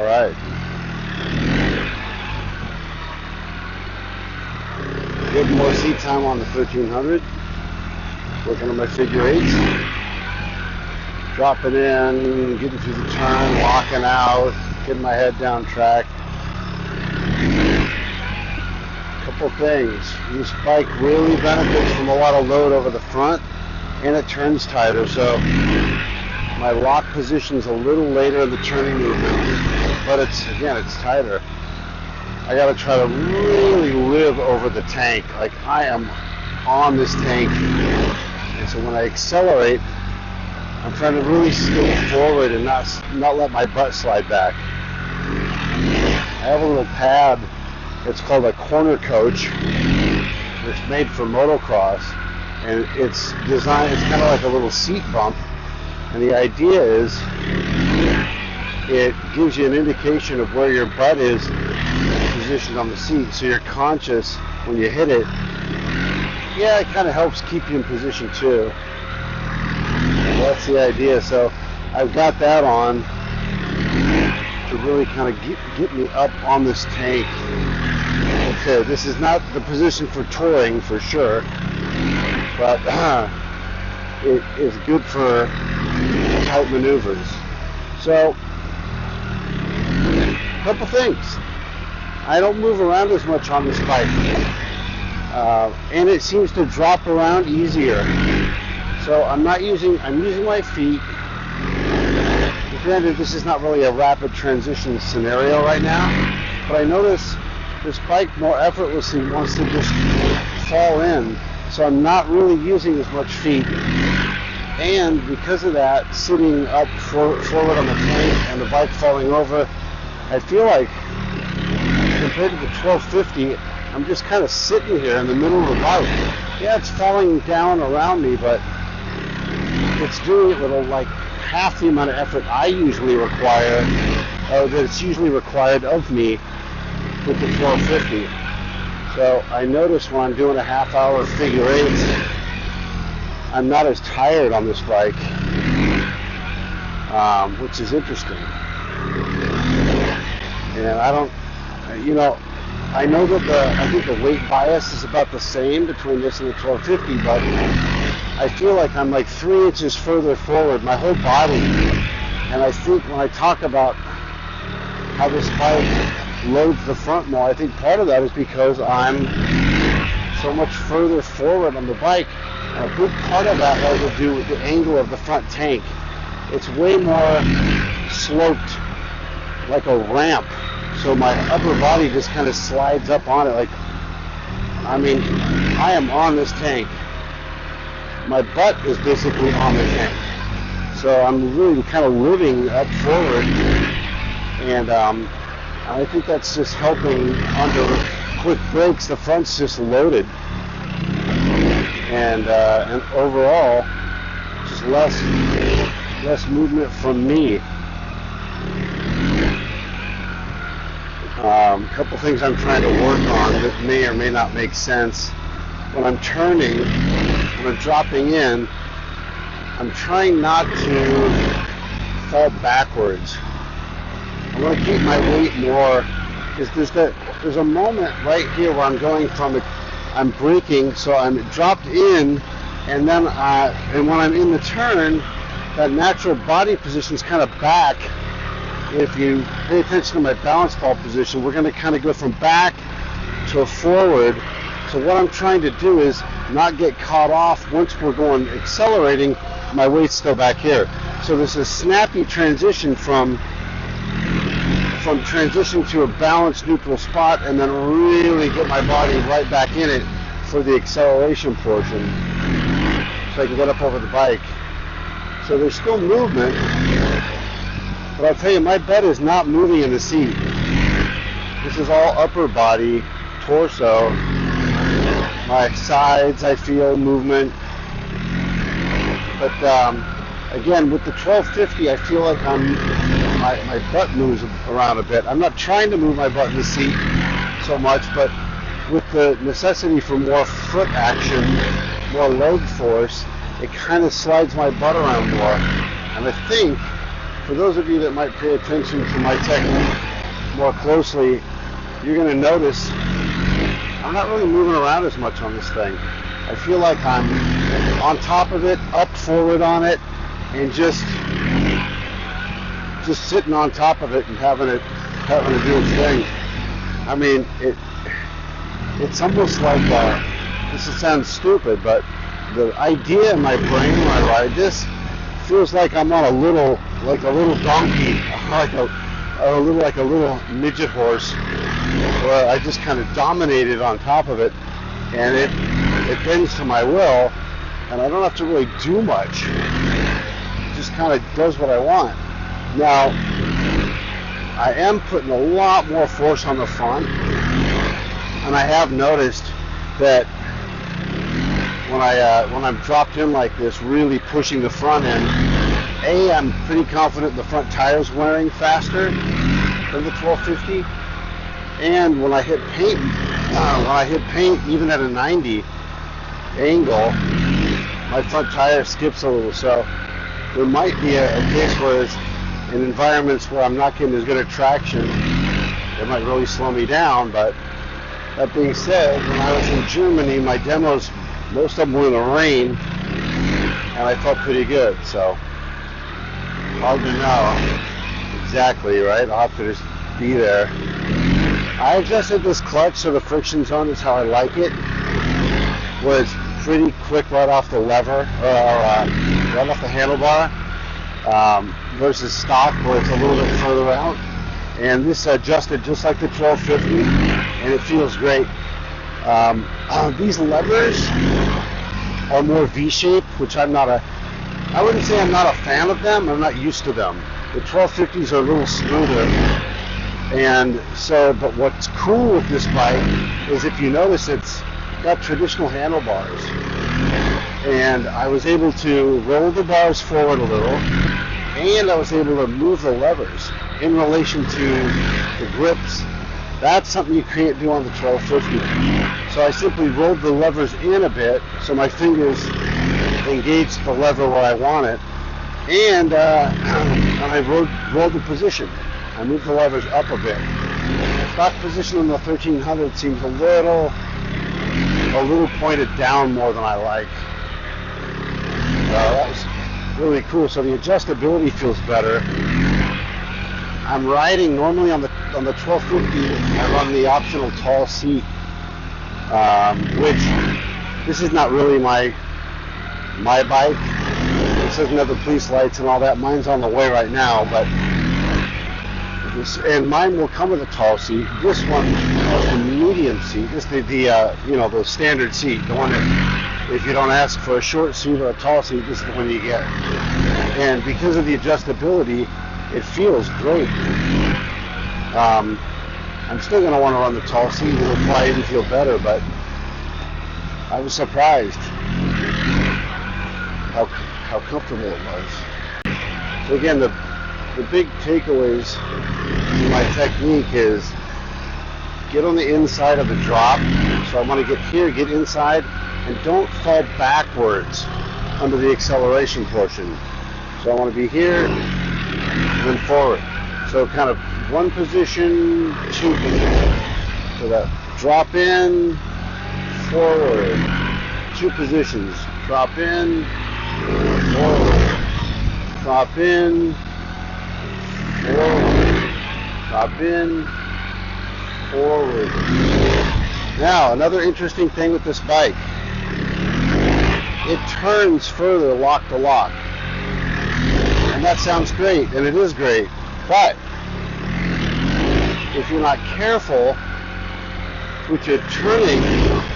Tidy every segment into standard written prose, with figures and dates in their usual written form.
All right. Getting more seat time on the 1300. Working on my figure eights. Dropping in, getting through the turn, locking out, getting my head down track. Couple things. This bike really benefits from a lot of load over the front, and it turns tighter, so my lock position's a little later in the turning movement, but it's tighter. I gotta try to really live over the tank, like I am on this tank. And so when I accelerate, I'm trying to really skate forward and not let my butt slide back. I have a little pad. It's called a corner coach. It's made for motocross, and it's designed. It's kind of like a little seat bump. And the idea is, it gives you an indication of where your butt is positioned on the seat, so you're conscious when you hit it. Yeah, it kind of helps keep you in position too. That's the idea. So I've got that on to really kind of get me up on this tank. Okay, this is not the position for touring for sure, but it is good for tight maneuvers. So, a couple things. I don't move around as much on this bike, and it seems to drop around easier. So I'm using my feet. Granted, this is not really a rapid transition scenario right now, but I notice this bike more effortlessly wants to just fall in, so I'm not really using as much feet. And because of that, sitting up forward on the tank and the bike falling over, I feel like compared to the 1250, I'm just kind of sitting here in the middle of the bike. Yeah, it's falling down around me, but it's doing it with like half the amount of effort I usually require, or that it's usually required of me with the 1250. So I notice when I'm doing a half-hour figure eight, I'm not as tired on this bike, which is interesting. And I don't, I know that I think the weight bias is about the same between this and the 1250, but I feel like I'm like 3 inches further forward, my whole body. And I think when I talk about how this bike loads the front more, I think part of that is because I'm so much further forward on the bike. And a big part of that has to do with the angle of the front tank. It's way more sloped, like a ramp. So my upper body just kind of slides up on it. I am on this tank. My butt is basically on the tank. So I'm really kind of living up forward. And I think that's just helping under quick brakes. The front's just loaded. And overall, just less movement from me. A couple things I'm trying to work on that may or may not make sense. When I'm turning, when I'm dropping in, I'm trying not to fall backwards. I want to keep my weight more, because there's a moment right here where I'm going from I'm braking, so I'm dropped in, and then and when I'm in the turn, that natural body position is kind of back. If you pay attention to my balance ball position, we're going to kind of go from back to forward. So what I'm trying to do is not get caught off once we're going accelerating. My weight's still back here. So there's a snappy transition from transition to a balanced neutral spot, and then really get my body right back in it for the acceleration portion, so I can get up over the bike. So there's still movement, but I'll tell you, my butt is not moving in the seat. This is all upper body, torso. My sides, I feel movement. But again, with the 1250, I feel like my butt moves around a bit. I'm not trying to move my butt in the seat so much, but with the necessity for more foot action, more load force, it kind of slides my butt around more. And I think for those of you that might pay attention to my technique more closely, you're going to notice I'm not really moving around as much on this thing. I feel like I'm on top of it, up forward on it, and just sitting on top of it and having it do its thing. I mean, it's almost like this sounds stupid, but the idea in my brain when I ride this feels like I'm on a little donkey, like a little midget horse, where I just kind of dominated on top of it, and it bends to my will, and I don't have to really do much. It just kind of does what I want. Now, I am putting a lot more force on the front, and I have noticed that when I'm dropped in like this, really pushing the front end, I'm pretty confident the front tire's wearing faster than the 1250, and when I hit paint, even at a 90 angle, my front tire skips a little. So there might be a case where in environments where I'm not getting as good a traction, it might really slow me down. But that being said, when I was in Germany, my demos, most of them were in the rain, and I felt pretty good. So hard to know exactly, right? I'll have to just be there. I adjusted this clutch so the friction zone is how I like it, where it's pretty quick right off the lever, right off the handlebar, versus stock where it's a little bit further out. And this adjusted just like the 1250, and it feels great. These levers are more V-shaped, which I wouldn't say I'm not a fan of them. I'm not used to them. The 1250s are a little smoother. And so, but what's cool with this bike is, if you notice, it's got traditional handlebars. And I was able to roll the bars forward a little, and I was able to move the levers in relation to the grips. That's something you can't do on the 1250. So I simply rolled the levers in a bit so my fingers engaged the lever where I want it, and I rolled the position. I moved the levers up a bit. The stock position on the 1300 seems a little pointed down more than I like. That was really cool. So the adjustability feels better. I'm riding normally on the 1250. I run the optional tall seat, which this is not really my bike. This doesn't have the police lights and all that. Mine's on the way right now, but and mine will come with a tall seat. This one has the medium seat. This the standard seat, the one that if you don't ask for a short seat or a tall seat, this is the one you get. And because of the adjustability, it feels great. I'm still going to want to run the tall seat. It'll probably even feel better, but I was surprised how comfortable it was. So again, the big takeaways in my technique is get on the inside of the drop. So I want to get here, get inside, and don't fall backwards under the acceleration portion. So I want to be here, and then forward. So kind of one position, two position. So that drop in, forward. Two positions. Drop in, forward. Drop in, forward. Drop in, forward. Now, another interesting thing with this bike. It turns further lock to lock. And that sounds great, and it is great. But if you're not careful with your turning,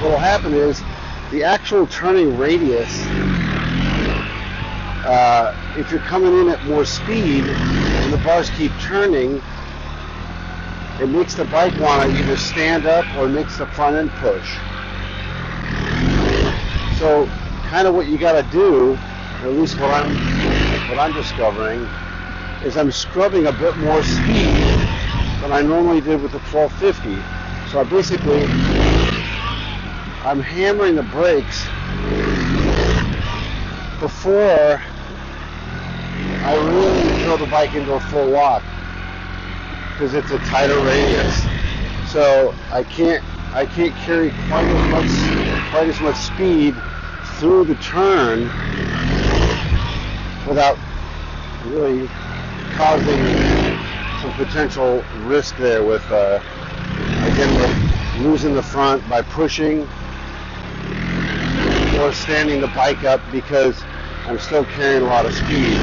what will happen is the actual turning radius, if you're coming in at more speed and the bars keep turning, it makes the bike want to either stand up or makes the front end push. So kind of what you got to do, or at least what I'm discovering, is I'm scrubbing a bit more speed than I normally did with the 1250. So I'm hammering the brakes before I really throw the bike into a full lock because it's a tighter radius. So I can't carry quite as much speed through the turn without really causing some potential risk there with again, with losing the front by pushing or standing the bike up because I'm still carrying a lot of speed.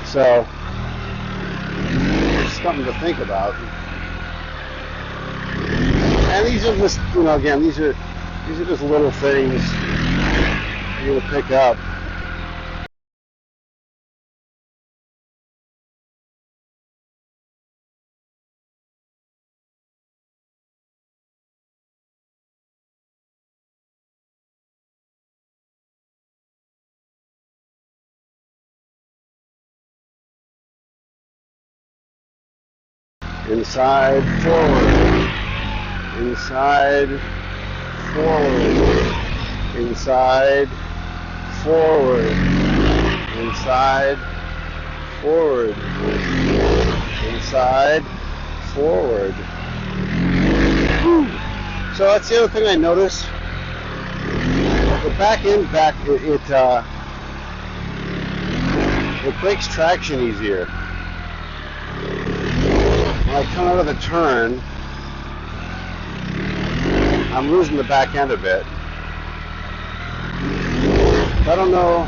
So it's something to think about. And these are just, again, these are just little things you're gonna pick up. Inside, forward, inside, forward, inside, forward, inside, forward, inside, forward. So that's the other thing I noticed. The back end it breaks traction easier. When I come out of the turn, I'm losing the back end a bit. I don't know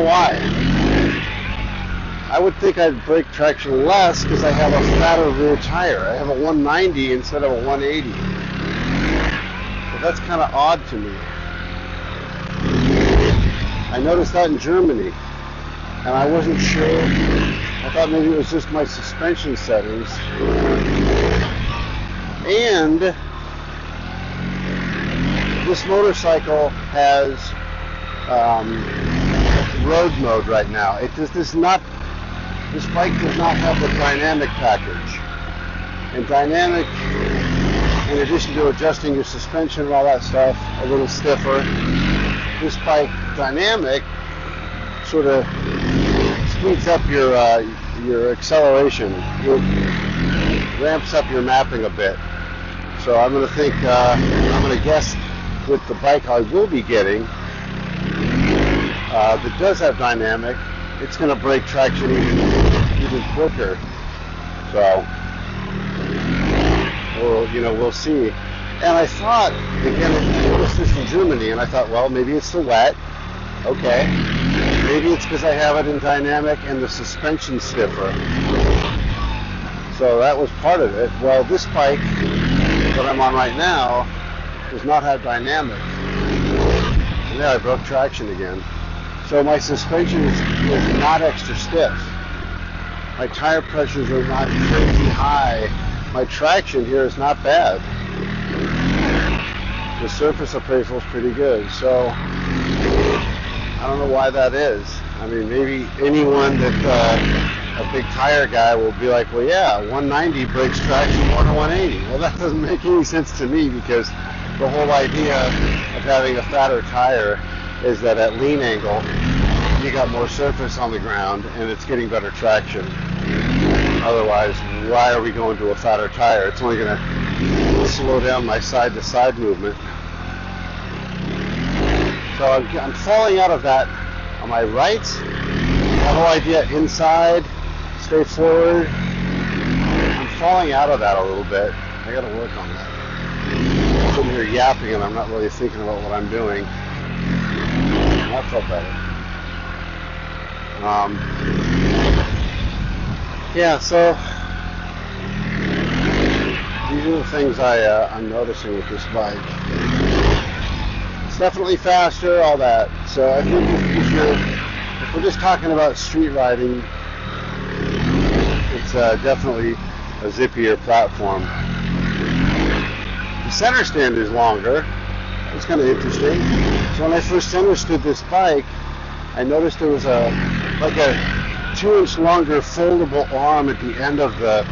why. I would think I'd break traction less because I have a fatter rear tire. I have a 190 instead of a 180. But that's kind of odd to me. I noticed that in Germany, and I wasn't sure. I thought maybe it was just my suspension settings. And this motorcycle has road mode right now. This bike does not have the dynamic package. And dynamic, in addition to adjusting your suspension and all that stuff, a little stiffer, this bike dynamic sort of speeds up your acceleration. It ramps up your mapping a bit. So I'm going to guess with the bike I will be getting that does have dynamic, it's going to break traction even quicker. So we'll see. And I thought, again, I noticed this in Germany, and I thought, well, maybe it's the wet. Okay. Maybe it's because I have it in dynamic and the suspension stiffer. So that was part of it. Well, this bike that I'm on right now does not have dynamic. And there I broke traction again. So my suspension is not extra stiff. My tire pressures are not crazy high. My traction here is not bad. The surface appraisal is pretty good. So I don't know why that is. I mean, maybe anyone that a big tire guy will be like, well, yeah, 190 breaks traction more than 180. Well, that doesn't make any sense to me because the whole idea of having a fatter tire is that at lean angle, you got more surface on the ground and it's getting better traction. Otherwise, why are we going to a fatter tire? It's only going to slow down my side-to-side movement. So I'm falling out of that on my right. The whole idea inside, stay forward. I'm falling out of that a little bit. I got to work on that. I'm sitting here yapping and I'm not really thinking about what I'm doing. That felt better. Yeah, so these are the things I'm noticing with this bike. It's definitely faster, all that. So I think if we're just talking about street riding, it's definitely a zippier platform. The center stand is longer. It's kind of interesting. So when I first understood this bike, I noticed there was a 2-inch longer foldable arm at the end of the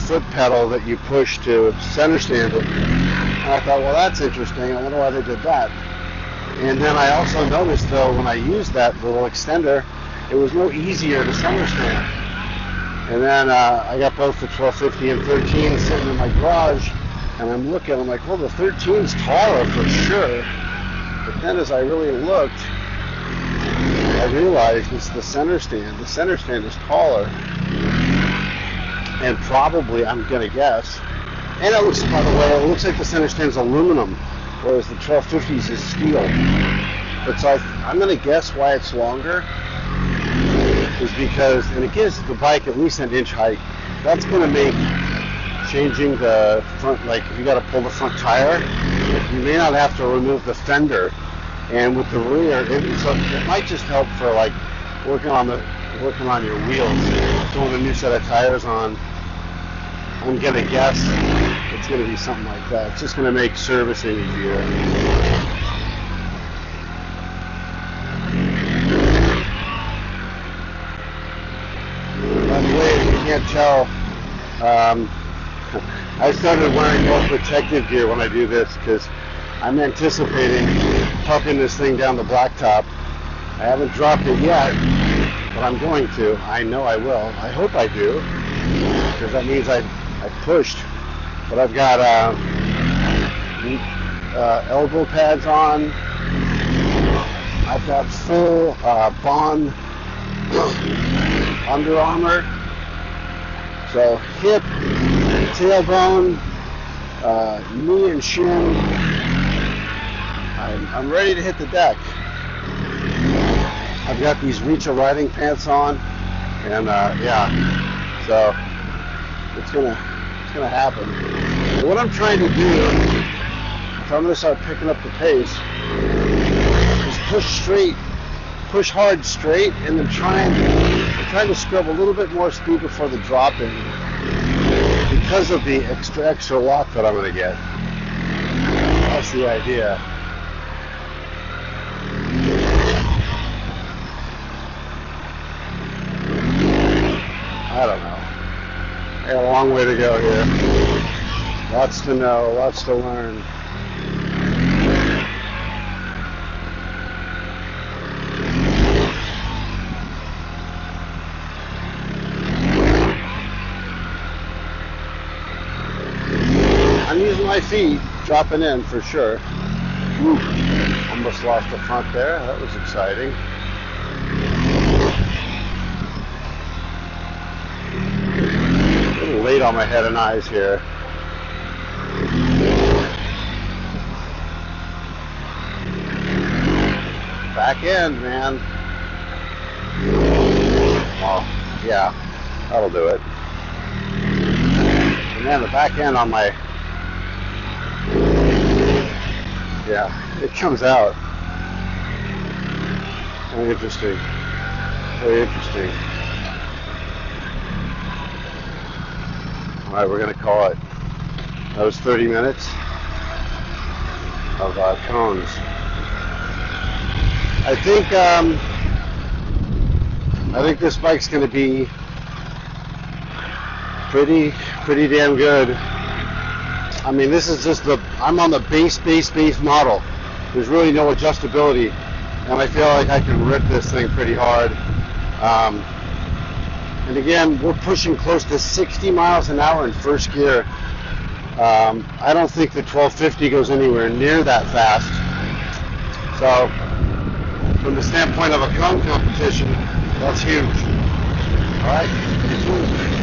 foot pedal that you push to center stand it. And I thought, well, that's interesting. I wonder why they did that. And then I also noticed, though, when I used that little extender, it was no easier to center stand. And then I got both the 1250 and 13 sitting in my garage, and I'm looking, I'm like, well, the 13's taller for sure. But then as I really looked, I realized it's the center stand. The center stand is taller. And probably, I'm going to guess, and it looks, by the way, it looks like the center stand's aluminum, whereas the 1250s is steel. But so I'm going to guess why it's longer is because, and it gives the bike at least an inch height. That's going to make changing the front, like if you got to pull the front tire, you may not have to remove the fender. And with the rear, it might just help for like working on your wheels, throwing a new set of tires on. I'm gonna guess it's gonna be something like that. It's just gonna make servicing easier. By the way, if you can't tell, I started wearing more protective gear when I do this because I'm anticipating pumping this thing down the blacktop. I haven't dropped it yet, but I'm going to. I know I will. I hope I do, because that means I pushed. But I've got elbow pads on. I've got full Bond Under Armour. So hip, tailbone, knee and shin. I'm ready to hit the deck. I've got these Reacher riding pants on, and yeah, so it's gonna happen. And what I'm trying to do, if I'm gonna start picking up the pace, is push hard straight, and then I'm trying to scrub a little bit more speed before the drop in, because of the extra lock that I'm gonna get. That's the idea. I don't know. I got a long way to go here. Lots to know, lots to learn. I'm using my feet, dropping in for sure. Ooh, almost lost the front there. That was exciting. A little late on my head and eyes here. Back end, man. Well, yeah, that'll do it. And then the back end on my, yeah, it comes out. Very interesting. Very interesting. All right, we're going to call it. That was 30 minutes of cones. I think this bike's going to be pretty damn good. I mean, this is just I'm on the base model. There's really no adjustability, and I feel like I can rip this thing pretty hard. And again, we're pushing close to 60 miles an hour in first gear. I don't think the 1250 goes anywhere near that fast. So, from the standpoint of a cone competition, that's huge. All right.